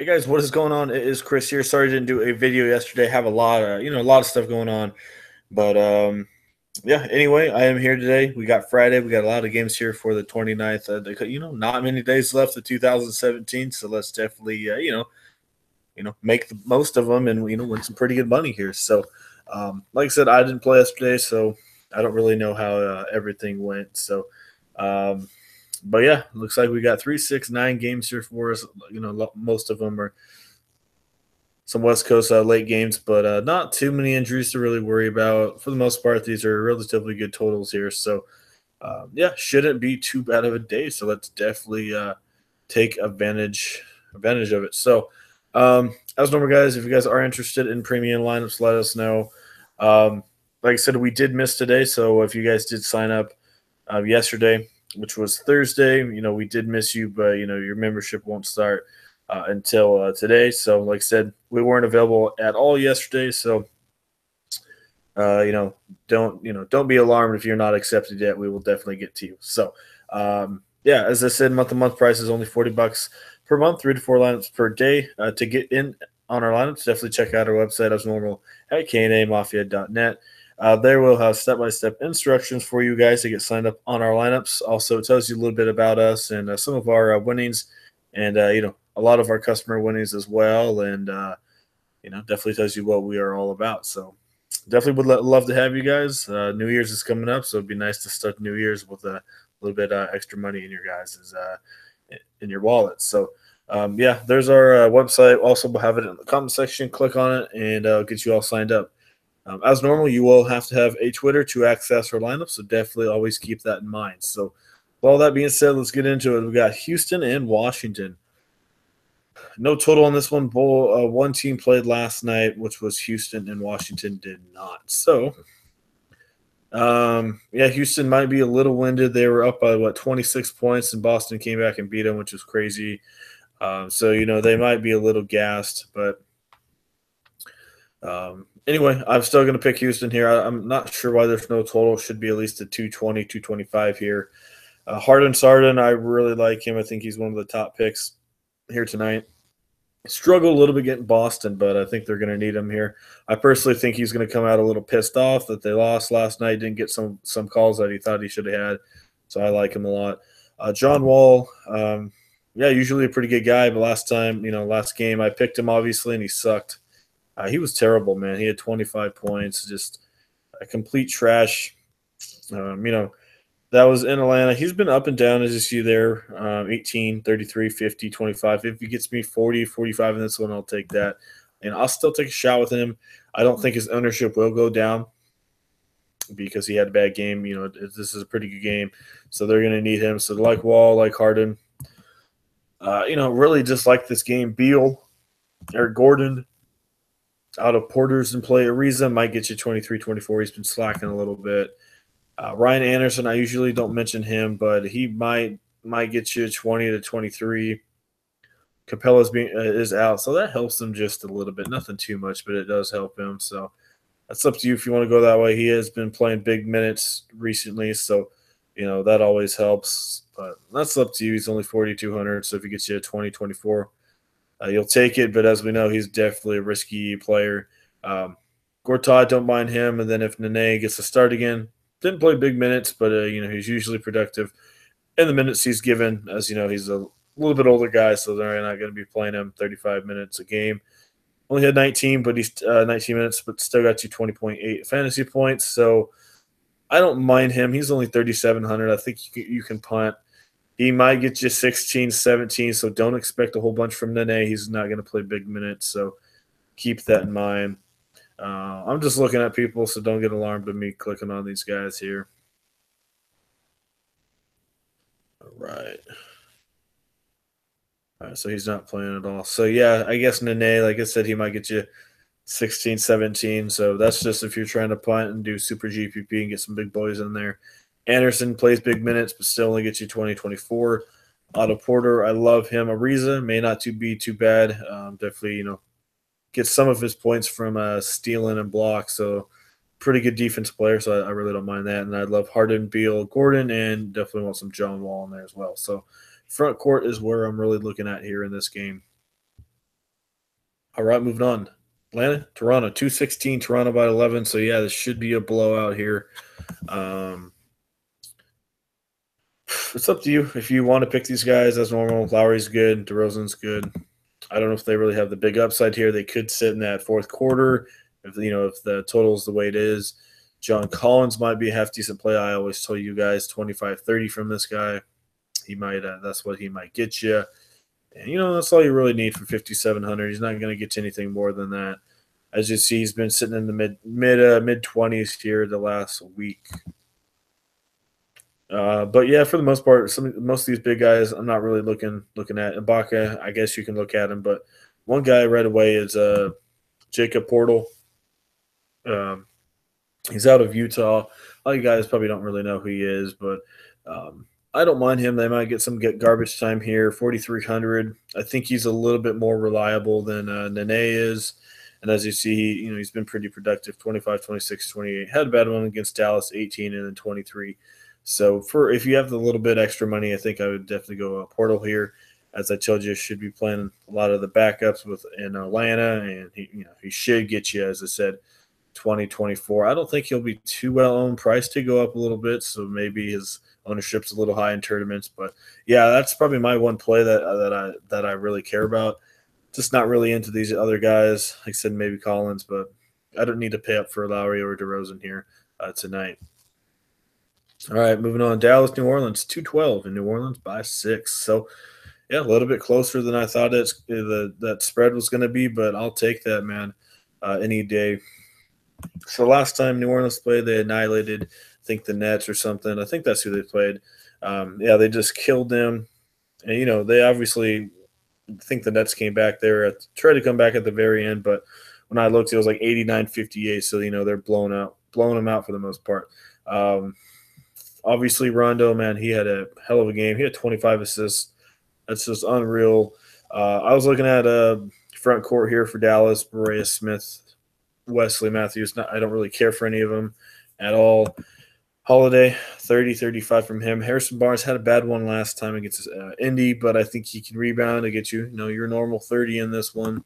Hey guys, what is going on? It is Chris here. Sorry I didn't do a video yesterday. Have a lot of a lot of stuff going on. But yeah, anyway, I am here today. We got Friday. We got a lot of games here for the 29th. Not many days left of 2017, so let's definitely make the most of them and win some pretty good money here. So, like I said, I didn't play yesterday, so I don't really know how everything went. So, um, but yeah, looks like we got 3, 6, 9 games here for us. Most of them are some West Coast late games, but not too many injuries to really worry about. For the most part, these are relatively good totals here. So, yeah, shouldn't be too bad of a day. So let's definitely take advantage of it. So, as normal, guys, if you guys are interested in premium lineups, let us know. Like I said, we did miss today, so if you guys did sign up yesterday, which was Thursday, we did miss you, but your membership won't start until today. So, like I said, we weren't available at all yesterday. So, uh, you know, don't be alarmed if you're not accepted yet. We will definitely get to you. So, yeah, as I said, month to month price is only $40 per month, 3 to 4 lineups per day. To get in on our lineups, definitely check out our website as normal at knamafia.net. There we'll have step-by-step instructions for you guys to get signed up on our lineups. Also, it tells you a little bit about us and some of our winnings, and a lot of our customer winnings as well. And definitely tells you what we are all about. So definitely would love to have you guys. New Year's is coming up, so it'd be nice to start New Year's with a little bit extra money in your guys' in your wallet. So yeah, there's our website. Also, we'll have it in the comment section. Click on it, and get you all signed up. As normal, you will have to have a Twitter to access our lineup, so definitely always keep that in mind. So, with all that being said, let's get into it. We got Houston and Washington. No total on this one. One team played last night, which was Houston, and Washington did not. So, yeah, Houston might be a little winded. They were up by 26 points, and Boston came back and beat them, which was crazy. So they might be a little gassed, but anyway, I'm still going to pick Houston here. I'm not sure why there's no total. Should be at least a 220, 225 here. Harden Sardin, I really like him. I think he's one of the top picks here tonight. Struggled a little bit getting Boston, but I think they're going to need him here. I personally think he's going to come out a little pissed off that they lost last night. Didn't get some calls that he thought he should have had, so I like him a lot. John Wall, yeah, usually a pretty good guy, but last game I picked him obviously, and he sucked. He was terrible, man. He had 25 points, just a complete trash. You know, that was in Atlanta. He's been up and down, as you see there, 18, 33, 50, 25. If he gets me 40, 45 in this one, I'll take that. And I'll still take a shot with him. I don't think his ownership will go down because he had a bad game. This is a pretty good game, so they're going to need him. So like Wall, like Harden, really just like this game. Beal, Eric Gordon, out of Porter's in play. Ariza might get you 23, 24. He's been slacking a little bit. Ryan Anderson, I usually don't mention him, but he might get you 20 to 23. Capella's is out, so that helps him just a little bit. Nothing too much, but it does help him. So that's up to you if you want to go that way. He has been playing big minutes recently, so that always helps. But that's up to you. He's only 4,200, so if he gets you a 20, 24, you'll take it. But as we know, he's definitely a risky player. Gortat, don't mind him. And then if Nene gets a start again, didn't play big minutes, but he's usually productive in the minutes he's given. As you know, he's a little bit older guy, so they're not going to be playing him 35 minutes a game. Only had 19, but he's 19 minutes, but still got you 20.8 fantasy points. So I don't mind him. He's only 3,700. I think you can punt. He might get you 16, 17, so don't expect a whole bunch from Nene. He's not going to play big minutes, so keep that in mind. I'm just looking at people, so don't get alarmed at me clicking on these guys here. All right. All right, so he's not playing at all. So, yeah, I guess Nene, like I said, he might get you 16, 17. So that's just if you're trying to punt and do super GPP and get some big boys in there. Anderson plays big minutes, but still only gets you 20, 24. Otto Porter, I love him. Ariza may not be too bad. Definitely, gets some of his points from stealing and block. So pretty good defense player. So I really don't mind that. And I love Harden, Beal, Gordon, and definitely want some John Wall in there as well. So front court is where I'm really looking at here in this game. All right, moving on. Atlanta, Toronto, 216, Toronto by 11. So, yeah, this should be a blowout here. Um, it's up to you if you want to pick these guys as normal. Lowry's good, DeRozan's good. I don't know if they really have the big upside here. They could sit in that fourth quarter if the total is the way it is. John Collins might be a half decent play. I always tell you guys 25-30 from this guy. He might that's what he might get you. And that's all you really need for 5,700. He's not going to get you anything more than that. As you see, he's been sitting in the mid 20s here the last week. But yeah, for the most part, most of these big guys, I'm not really looking at. Ibaka, I guess you can look at him, but one guy right away is Jacob Portal. Um, he's out of Utah. All you guys probably don't really know who he is, but I don't mind him. They might get some garbage time here. 4,300. I think he's a little bit more reliable than Nene is. And as you see, he's been pretty productive. 25, 26, 28. Had a bad one against Dallas, 18, and then 23. So if you have a little bit extra money, I think I would definitely go Portal here. As I told you, should be playing a lot of the backups in Atlanta, and he should get you, as I said, 2024. I don't think he'll be too well owned. Price to go up a little bit, so maybe his ownership's a little high in tournaments. But yeah, that's probably my one play that I really care about. Just not really into these other guys. Like I said, maybe Collins, but I don't need to pay up for Lowry or DeRozan here tonight. All right, moving on. Dallas, New Orleans, 212 in New Orleans by 6. So yeah, a little bit closer than I thought that spread was going to be, but I'll take that, man, any day. So last time New Orleans played, they annihilated, I think, the Nets or something. I think that's who they played. Yeah, they just killed them. And, they obviously think the Nets came back there, tried to come back at the very end, but when I looked, it was like 89-58. So, they're blowing them out for the most part. Obviously, Rondo, man, he had a hell of a game. He had 25 assists. That's just unreal. I was looking at front court here for Dallas, Berea Smith, Wesley Matthews. I don't really care for any of them at all. Holiday, 30, 35 from him. Harrison Barnes had a bad one last time against Indy, but I think he can rebound and get your normal 30 in this one.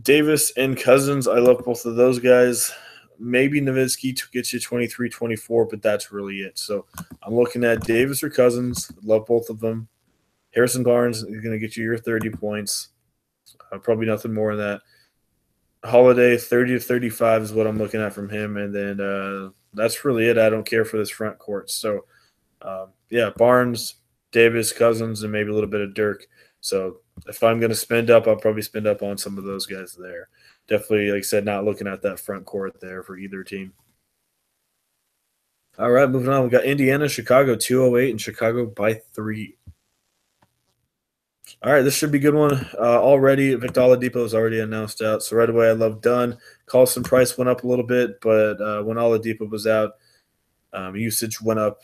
Davis and Cousins, I love both of those guys. Maybe Nowitzki to get you 23, 24, but that's really it. So I'm looking at Davis or Cousins. Love both of them. Harrison Barnes is going to get you your 30 points. Probably nothing more than that. Holiday, 30 to 35 is what I'm looking at from him. And then that's really it. I don't care for this front court. So, yeah, Barnes, Davis, Cousins, and maybe a little bit of Dirk. So if I'm going to spend up, I'll probably spend up on some of those guys there. Definitely, like I said, not looking at that front court there for either team. All right, moving on. We got Indiana, Chicago, 208, and Chicago by 3. All right, this should be a good one already. Victor Oladipo is already announced out. So right away, I love Dunn. Carlson price went up a little bit, but when Oladipo was out, usage went up,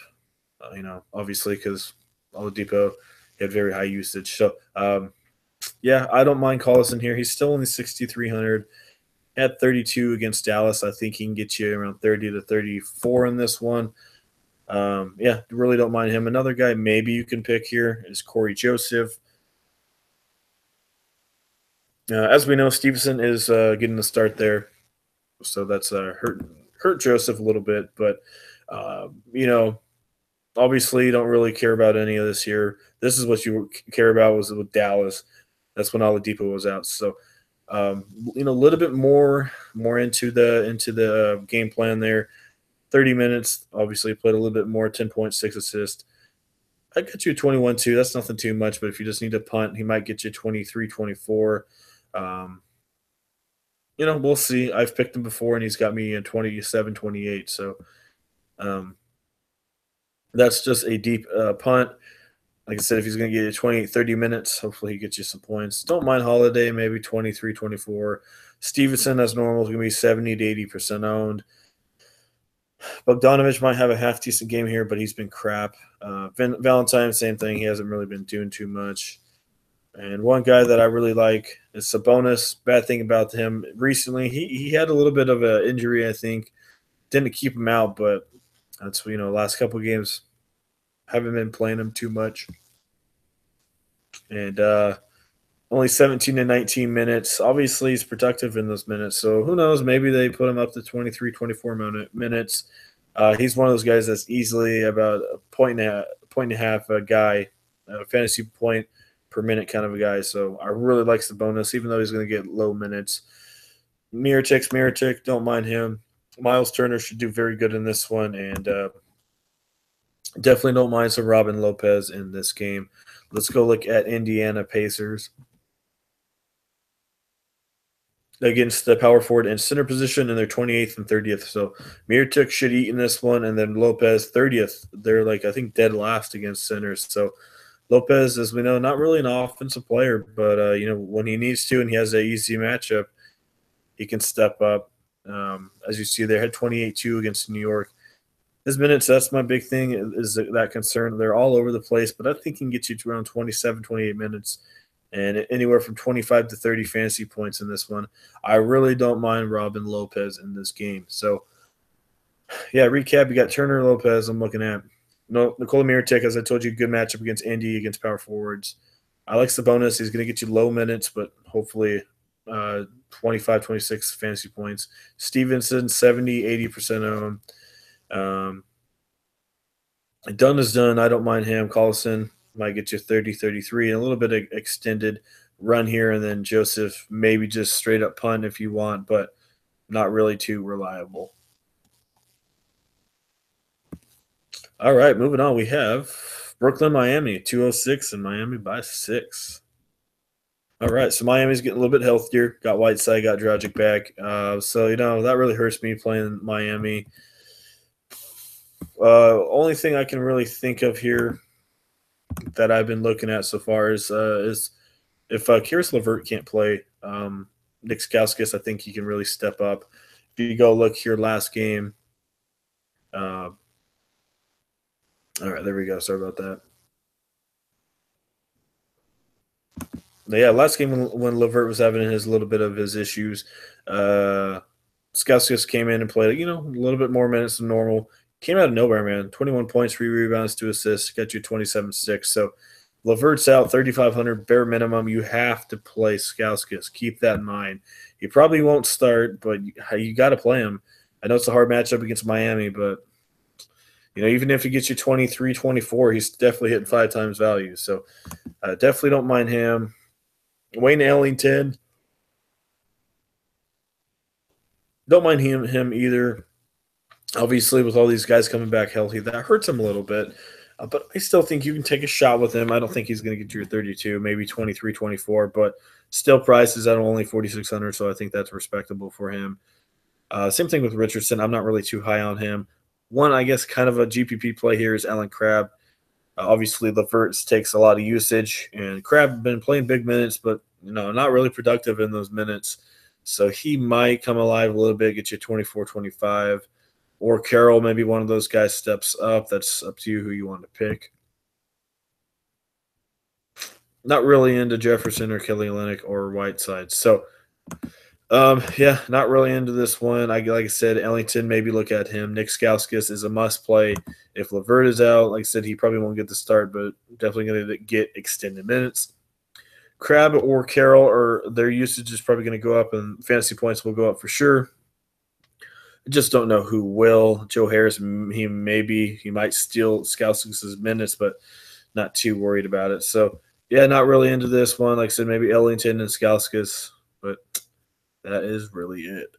obviously because Oladipo had very high usage. So, yeah, I don't mind Carlson here. He's still only 6,300. Had 32 against Dallas. I think he can get you around 30 to 34 in this one. Yeah, really don't mind him. Another guy maybe you can pick here is Corey Joseph. As we know, Stevenson is getting the start there, so that's hurt Joseph a little bit. But obviously, you don't really care about any of this here. This is what you care about was with Dallas. That's when Oladipo was out. So a little bit more into the game plan there. 30 minutes, obviously played a little bit more. 10.6 assists. I got you 21-2. That's nothing too much, but if you just need to punt, he might get you 23, 24. We'll see. I've picked him before, and he's got me in 27, 28. So that's just a deep punt. Like I said, if he's going to get you 28, 30 minutes, hopefully he gets you some points. Don't mind Holiday, maybe 23, 24. Stevenson, as normal, is going to be 70 to 80% owned. Bogdanovich might have a half-decent game here, but he's been crap. Valentine, same thing. He hasn't really been doing too much. And one guy that I really like is Sabonis. Bad thing about him recently, he had a little bit of an injury, I think. Didn't keep him out, but that's, last couple of games haven't been playing him too much. And only 17 to 19 minutes. Obviously, he's productive in those minutes. So who knows? Maybe they put him up to 23, 24 minutes. He's one of those guys that's easily about a point and a half a guy, a fantasy point per minute kind of a guy. So I really likes the bonus, even though he's going to get low minutes. Miritic, don't mind him. Miles Turner should do very good in this one, and definitely don't mind some Robin Lopez in this game. Let's go look at Indiana Pacers against the power forward and center position, and they're 28th and 30th. So Miritic should eat in this one, and then Lopez 30th. They're like I think dead last against centers. So Lopez, as we know, not really an offensive player, but when he needs to and he has an easy matchup, he can step up. As you see, they had 28-2 against New York. His minutes, that's my big thing, is that concern. They're all over the place, but I think he can get you to around 27, 28 minutes and anywhere from 25 to 30 fantasy points in this one. I really don't mind Robin Lopez in this game. So, yeah, recap, you got Turner Lopez I'm looking at. No, Nikola Mirotic, as I told you, good matchup against Indy, against power forwards. I like the bonus. He's going to get you low minutes, but hopefully 25, 26 fantasy points. Stevenson, 70, 80% of them. Done is done. I don't mind him. Collison might get you 30, 33, and a little bit of extended run here. And then Joseph, maybe just straight up punt if you want, but not really too reliable. All right, moving on. We have Brooklyn, Miami, 206, and Miami by 6. All right, so Miami's getting a little bit healthier. Got Whiteside, got Dragic back. So, that really hurts me playing Miami. Only thing I can really think of here that I've been looking at so far is if Karis LeVert can't play, Nick Stauskas, I think he can really step up. If you go look here last game, all right, there we go. Sorry about that. Yeah, last game when LeVert was having his little bit of his issues, Stauskas came in and played, a little bit more minutes than normal. Came out of nowhere, man. 21 points, 3 rebounds, 2 assists, got you 27-6. So LeVert's out, 3,500 bare minimum. You have to play Stauskas. Keep that in mind. He probably won't start, but you got to play him. I know it's a hard matchup against Miami, but even if he gets you 23, 24, he's definitely hitting 5 times value. So definitely don't mind him. Wayne Ellington, don't mind him either. Obviously, with all these guys coming back healthy, that hurts him a little bit. But I still think you can take a shot with him. I don't think he's going to get you 32, maybe 23, 24, but still prices at only 4,600, so I think that's respectable for him. Same thing with Richardson. I'm not really too high on him. One, I guess, kind of a GPP play here is Allen Crabbe. Obviously, LeVert takes a lot of usage, and Crabbe been playing big minutes, but not really productive in those minutes. So he might come alive a little bit, get you 24, 25. Or Carroll, maybe one of those guys steps up. That's up to you who you want to pick. Not really into Jefferson or Kelly Olynyk or Whiteside. So, not really into this one. Like I said, Ellington, maybe look at him. Nick Stauskas is a must play. If LeVert is out, like I said, he probably won't get the start, but definitely going to get extended minutes. Crabbe or Carroll, or their usage is probably going to go up, and fantasy points will go up for sure. I just don't know who will. Joe Harris, he might steal Stauskas' minutes, but not too worried about it. So, yeah, not really into this one. Like I said, maybe Ellington and Stauskas, but that is really it.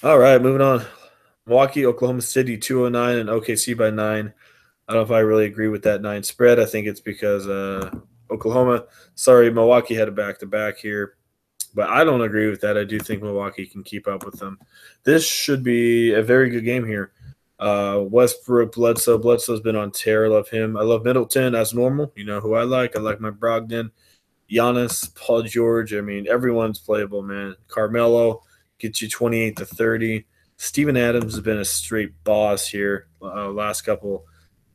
All right, moving on. Milwaukee, Oklahoma City, 209, and OKC by 9. I don't know if I really agree with that 9 spread. I think it's because Milwaukee had a back-to-back here. But I don't agree with that. I do think Milwaukee can keep up with them. This should be a very good game here. Westbrook, Bledsoe. Bledsoe's been on tear. I love him. I love Middleton as normal. You know who I like. I like my Brogdon. Giannis, Paul George. I mean, everyone's playable, man. Carmelo gets you 28 to 30. Steven Adams has been a straight boss here last couple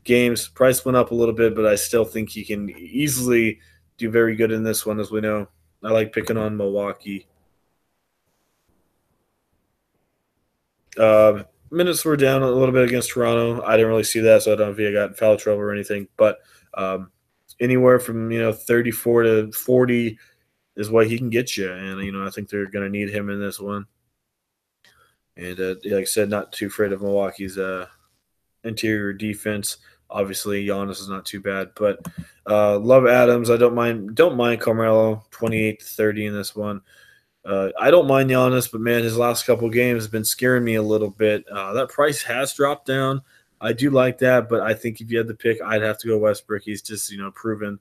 games. Price went up a little bit, but I still think he can easily do very good in this one, as we know. I like picking on Milwaukee. Minutes were down a little bit against Toronto. I didn't really see that, so I don't know if he got in foul trouble or anything. But anywhere from 34 to 40 is what he can get you, and I think they're going to need him in this one. And yeah, like I said, not too afraid of Milwaukee's interior defense. Obviously, Giannis is not too bad, but love Adams. I don't mind Carmelo 28 to 30 in this one. I don't mind Giannis, but man, his last couple games have been scaring me a little bit. That price has dropped down. I do like that, but I think if you had to pick, I'd have to go Westbrook. He's just proven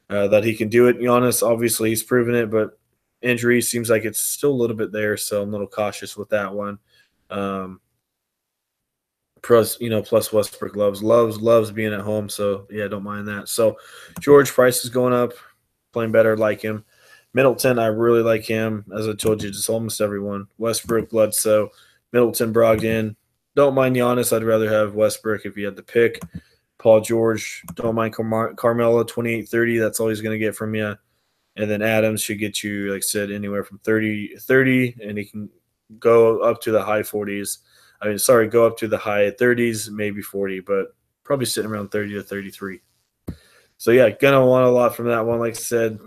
that he can do it. Giannis, obviously, he's proven it, but injury seems like it's still a little bit there, so I'm a little cautious with that one. Um, plus Westbrook loves being at home, so yeah, don't mind that. So George Price is going up, playing better, like him. Middleton, I really like him. As I told you, just almost everyone. Westbrook, Bledsoe, Middleton, Brogdon. Don't mind Giannis. I'd rather have Westbrook if you had to pick. Paul George, don't mind Carmelo, 28-30. That's all he's going to get from you. And then Adams should get you, like I said, anywhere from 30, and he can go up to the high 40s. Go up to the high 30s, maybe 40, but probably sitting around 30 to 33. So, yeah, going to want a lot from that one. Like I said,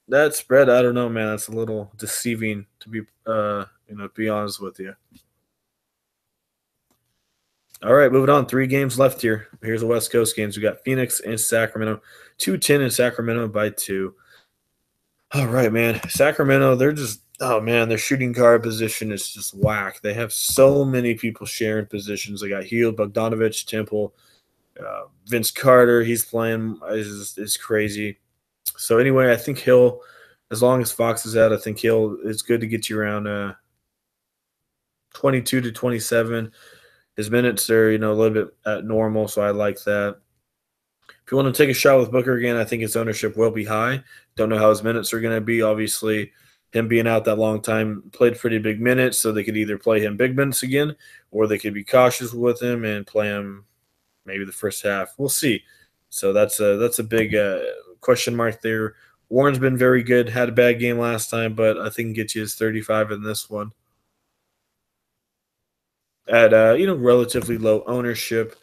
that spread, I don't know, man. That's a little deceiving to be honest with you. All right, moving on. 3 games left here. Here's the West Coast games. We got Phoenix and Sacramento. 2-10 in Sacramento by 2. All right, man. Sacramento, they're just oh man, their shooting guard position is just whack. They have so many people sharing positions. They got Heald, Bogdanovich, Temple, Vince Carter. He's playing is crazy. So anyway, I think Hill, as long as Fox is out, I think Hill is good to get you around 22 to 27. His minutes are a little bit at normal, so I like that. If you want to take a shot with Booker again, I think his ownership will be high. Don't know how his minutes are going to be. Obviously, him being out that long time played pretty big minutes, so they could either play him big minutes again, or they could be cautious with him and play him maybe the first half. We'll see. So that's a big question mark there. Warren's been very good. Had a bad game last time, but I think he can get you his 35 in this one at relatively low ownership.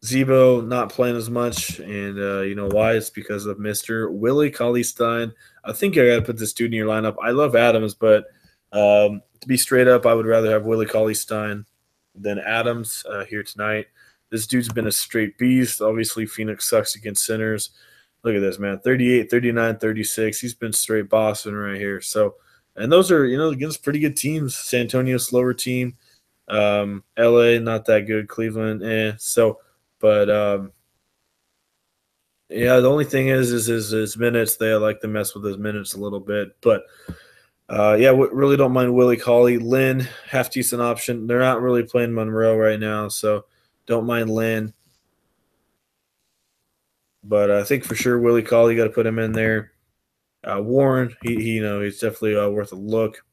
Zebo not playing as much, and you know why? It's because of Mister Willie Cauley Stein. I think I got to put this dude in your lineup. I love Adams, but to be straight up, I would rather have Willie Cauley Stein than Adams here tonight. This dude's been a straight beast. Obviously, Phoenix sucks against centers. Look at this, man. 38, 39, 36. He's been straight bossing right here. So, and those are, against pretty good teams. San Antonio, slower team. LA, not that good. Cleveland, eh. So, but yeah, the only thing is his minutes. They like to mess with his minutes a little bit, but yeah, really don't mind Willie Cauley. Lynn, half decent option. They're not really playing Monroe right now, so don't mind Lynn. But I think for sure Willie Cauley, got to put him in there. Warren, he's definitely worth a look.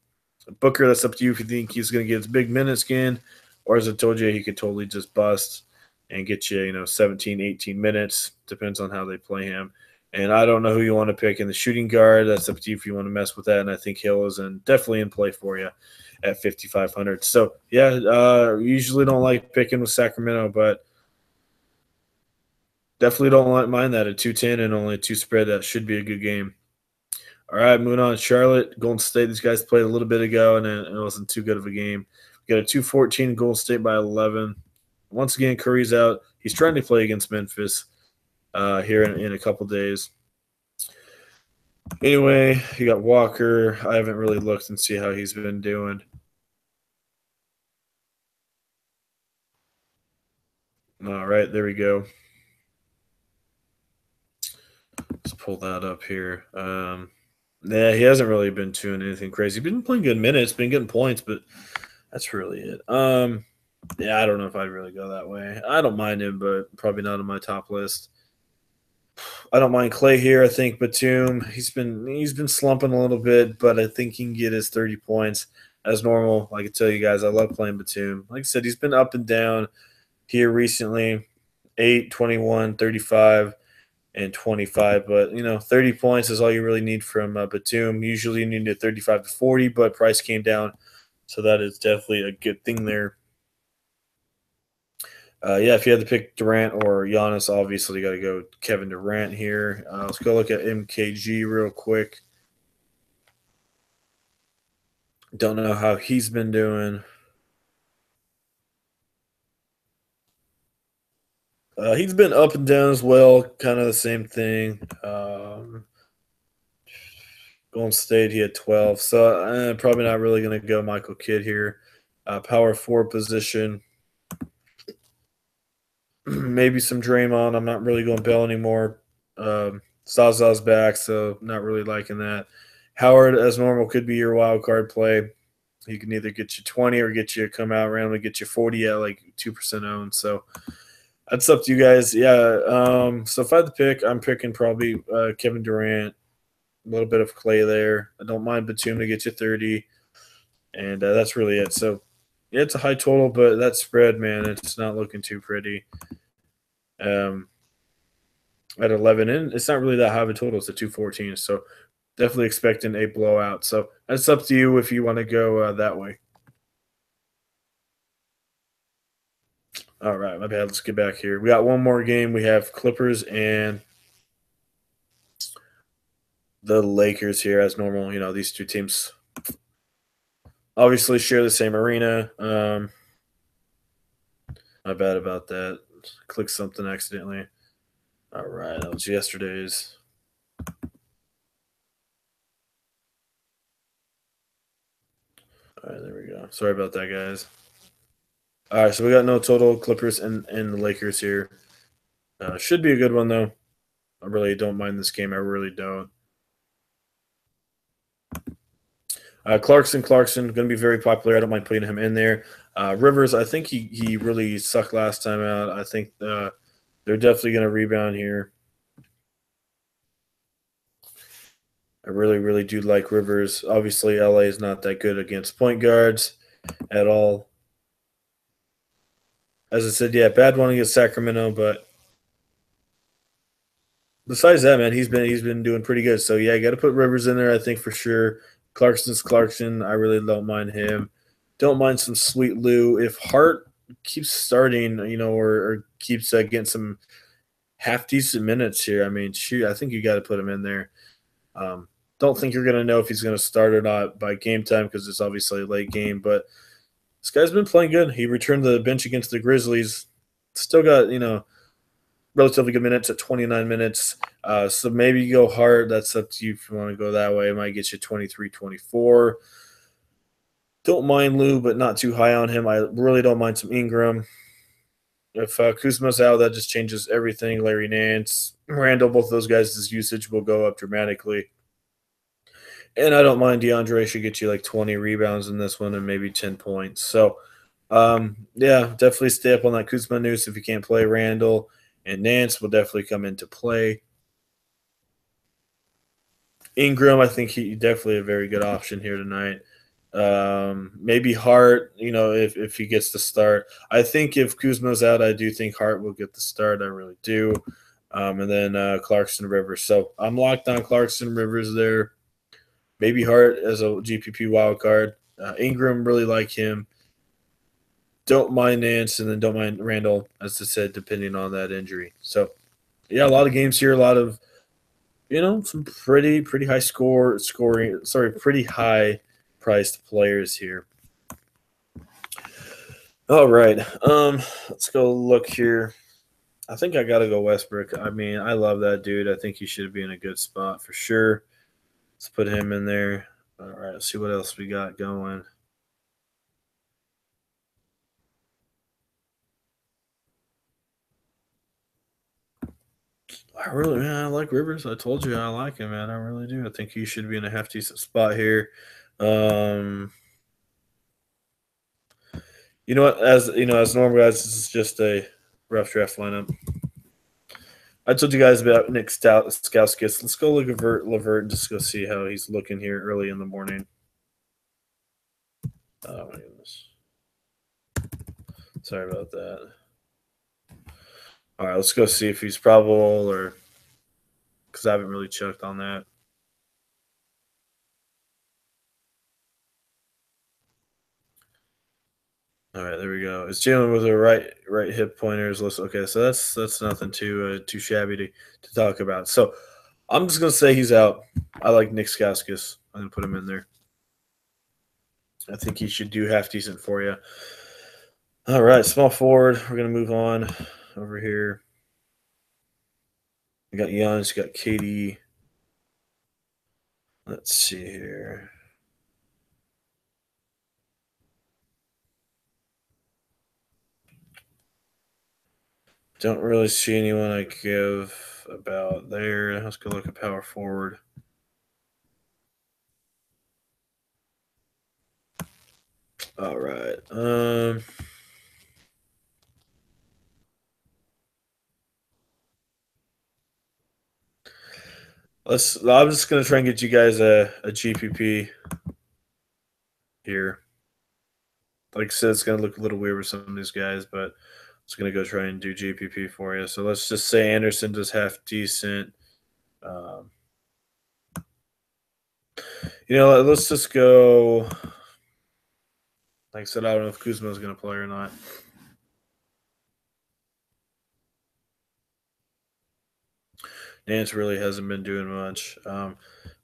Booker, that's up to you if you think he's going to get his big minutes again, or as I told you, he could totally just bust and get you, 17, 18 minutes. Depends on how they play him. And I don't know who you want to pick in the shooting guard. That's up to you if you want to mess with that. And I think Hill is definitely in play for you at 5,500. So, yeah, usually don't like picking with Sacramento, but definitely don't mind that at 210 and only a 2 spread. That should be a good game. All right, moving on. Charlotte, Golden State. These guys played a little bit ago, and it wasn't too good of a game. We got a 214 Golden State by 11. Once again, Curry's out. He's trying to play against Memphis here in a couple days. Anyway, you got Walker. I haven't really looked and see how he's been doing. All right, there we go. Let's pull that up here. Yeah, he hasn't really been doing anything crazy. He's been playing good minutes, been getting points, but that's really it. Yeah, I don't know if I'd really go that way. I don't mind him, but probably not on my top list. I don't mind Clay here. I think Batum, he's been slumping a little bit, but I think he can get his 30 points as normal. I can tell you guys, I love playing Batum. Like I said, he's been up and down here recently. 8, 21, 35, and 25. But 30 points is all you really need from Batum. Usually you need a 35 to 40, but price came down, so that is definitely a good thing there. Yeah, if you had to pick Durant or Giannis, obviously you got to go Kevin Durant here. Let's go look at MKG real quick. Don't know how he's been doing. He's been up and down as well, kind of the same thing. Golden State, he had 12, so probably not really going to go Michael Kidd here. Power forward position, maybe some Draymond. I'm not really going Bell anymore. Zaza's back, so not really liking that. Howard, as normal, could be your wild card play. He can either get you 20 or get you come out randomly, get you 40 at like 2% owned. So that's up to you guys. Yeah. So if I had to pick, I'm picking probably Kevin Durant, a little bit of Clay there. I don't mind Batum to get you 30, and that's really it. So yeah, it's a high total, but that spread, man, it's not looking too pretty. Um, at 11, and it's not really that high of a total. It's a 214, so definitely expecting a blowout. So that's up to you if you want to go that way. All right, my bad. Let's get back here. We got one more game. We have Clippers and the Lakers here as normal. You know, these two teams obviously share the same arena. My bad about that. Click something accidentally. All right, that was yesterday's. All right, there we go. Sorry about that, guys. All right, so we got no total Clippers and the Lakers here. Should be a good one though. I really don't mind this game. I really don't. Clarkson, going to be very popular. I don't mind putting him in there. Rivers, I think he really sucked last time out. I think they're definitely going to rebound here. I really, really do like Rivers. Obviously, LA is not that good against point guards at all. As I said, yeah, bad one against Sacramento, but besides that, man, he's been doing pretty good. So yeah, you got to put Rivers in there. I think for sure. Clarkson's Clarkson. I really don't mind him. Don't mind some Sweet Lou. If Hart keeps starting, or keeps getting some half decent minutes here, I mean, shoot, I think you got to put him in there. Don't think you're gonna know if he's gonna start or not by game time because it's obviously a late game. But this guy's been playing good. He returned to the bench against the Grizzlies. Still got relatively good minutes at 29 minutes. So maybe you go hard. That's up to you if you want to go that way. It might get you 23, 24. Don't mind Lou, but not too high on him. I really don't mind some Ingram. If Kuzma's out, that just changes everything. Larry Nance, Randall, both of those guys' usage will go up dramatically. And I don't mind DeAndre should get you like 20 rebounds in this one and maybe 10 points. So, yeah, definitely stay up on that Kuzma news if you can't play Randall. And Nance will definitely come into play. Ingram, I think he definitely a very good option here tonight. Maybe Hart, if he gets the start. I think if Kuzma's out, I do think Hart will get the start. I really do. And then Clarkson Rivers. So I'm locked on Clarkson Rivers there. Maybe Hart as a GPP wild card. Ingram, really like him. Don't mind Nance, and then don't mind Randall, as I said, depending on that injury. So, yeah, a lot of games here, a lot of some pretty high pretty high priced players here. All right. Let's go look here. I think I gotta go Westbrook. I mean, I love that dude. I think he should be in a good spot for sure. Let's put him in there. All right, let's see what else we got going. I like Rivers. I told you I like him, man. I really do. I think he should be in a half decent spot here. Um, you know what? As normal, guys, this is just a rough draft lineup. I told you guys about Nick Stauskas. Let's go look at Levert and just go see how he's looking here early in the morning. Oh my goodness. Sorry about that. All right, let's go see if he's probable or because I haven't really checked on that. All right, there we go. It's dealing with a right hip pointers. Okay, so that's nothing too shabby to talk about. So I'm just gonna say he's out. I like Nick Skaskis. I'm gonna put him in there. I think he should do half decent for you. All right, small forward. We're gonna move on over here. You got Giannis, you got KD. Let's see here. Don't really see anyone I give about there. Let's go look at power forward. All right. I'm just gonna try and get you guys a GPP here. Like I said, it's gonna look a little weird with some of these guys, but I'm just gonna go try and do GPP for you. So let's just say Anderson does half decent. Um, let's just go. Like I said, I don't know if Kuzma's gonna play or not. Nance really hasn't been doing much,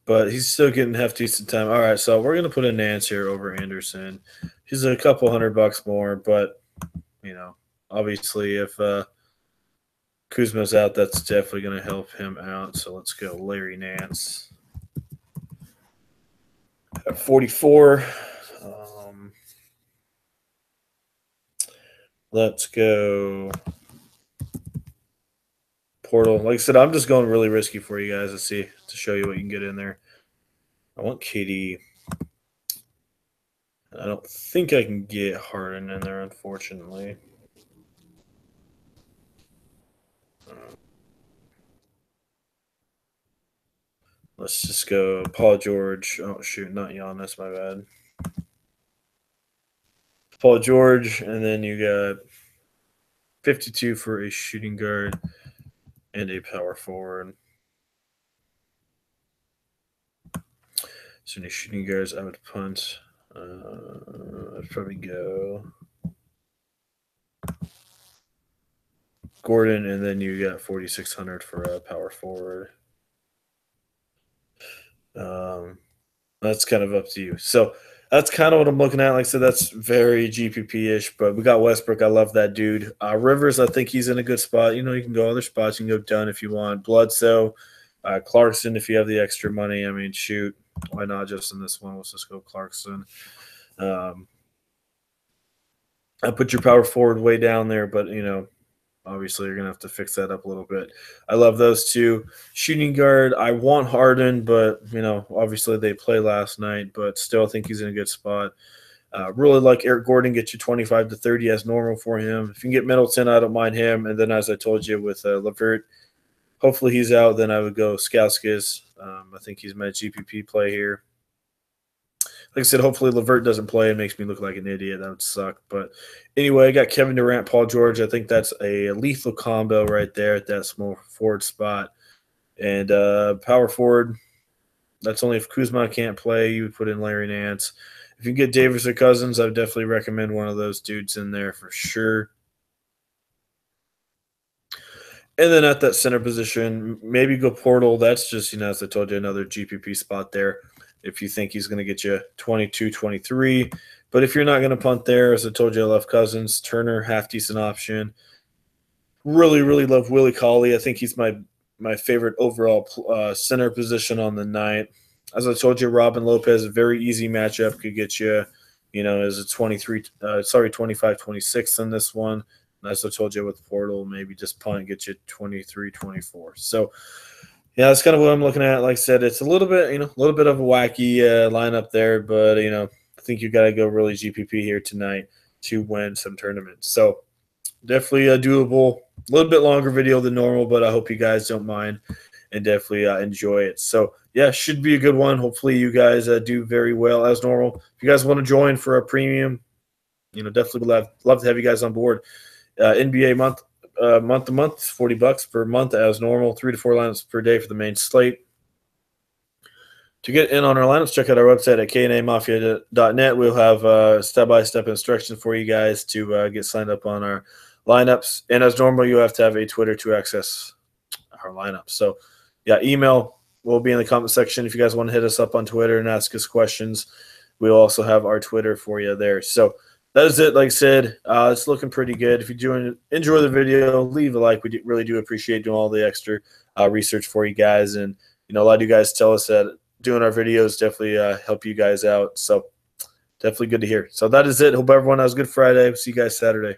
but he's still getting half decent time. All right, so we're gonna put a Nance here over Anderson. He's a couple $100 more, but obviously if Kuzma's out, that's definitely gonna help him out. So let's go Larry Nance at 44. Let's go Portal. Like I said, I'm just going really risky for you guys to show you what you can get in there. I want KD. I don't think I can get Harden in there, unfortunately. Let's just go Paul George. Oh, shoot, not Giannis, my bad. Paul George, and then you got 52 for a shooting guard and a power forward. So any shooting guards I would punt. I'd probably go Gordon, and then you got 4,600 for a power forward. That's kind of up to you. So that's kind of what I'm looking at. Like I said, that's very GPP-ish, but we got Westbrook. I love that dude. Rivers, I think he's in a good spot. You can go other spots. You can go Dunn if you want. Bledsoe, Clarkson if you have the extra money. I mean, shoot, why not just in this one? Let's just go Clarkson. I put your power forward way down there, but obviously you're gonna have to fix that up a little bit. I love those two. Shooting guard, I want Harden, but obviously they play last night, but still I think he's in a good spot. Really like Eric Gordon, get you 25 to 30 as normal for him. If you can get Middleton, I don't mind him. And then as I told you with LeVert, hopefully he's out. Then I would go Skauskas. I think he's my GPP play here. Like I said, hopefully LeVert doesn't play and makes me look like an idiot. That would suck. But anyway, I got Kevin Durant, Paul George. I think that's a lethal combo right there at that small forward spot. And power forward, that's only if Kuzma can't play, you would put in Larry Nance. If you get Davis or Cousins, I would definitely recommend one of those dudes in there for sure. And then at that center position, maybe go Portal. That's just, as I told you, another GPP spot there if you think he's going to get you 22, 23. But if you're not going to punt there, as I told you, I love Cousins. Turner, half-decent option. Really, really love Willie Cauley. I think he's my favorite overall center position on the night. As I told you, Robin Lopez, a very easy matchup, could get you, as a 25, 26 in this one. And as I told you with Portal, maybe just punt, get you 23, 24. So, yeah, that's kind of what I'm looking at. Like I said, it's a little bit of a wacky lineup there, but, I think you got to go really GPP here tonight to win some tournaments. So, definitely a doable, a little bit longer video than normal, but I hope you guys don't mind and definitely enjoy it. So, yeah, should be a good one. Hopefully you guys do very well as normal. If you guys want to join for a premium, definitely would love to have you guys on board. NBA month to month, $40 per month as normal, 3 to 4 lineups per day for the main slate. To get in on our lineups, check out our website at knamafia.net. We'll have step-by-step instructions for you guys to get signed up on our lineups. And as normal, you have to have a Twitter to access our lineups. So, yeah, email will be in the comment section if you guys want to hit us up on Twitter and ask us questions. We'll also have our Twitter for you there. So that is it. Like I said, it's looking pretty good. If you enjoy the video, leave a like. We really do appreciate doing all the extra research for you guys. And, a lot of you guys tell us that doing our videos definitely help you guys out. So definitely good to hear. So that is it. Hope everyone has a good Friday. See you guys Saturday.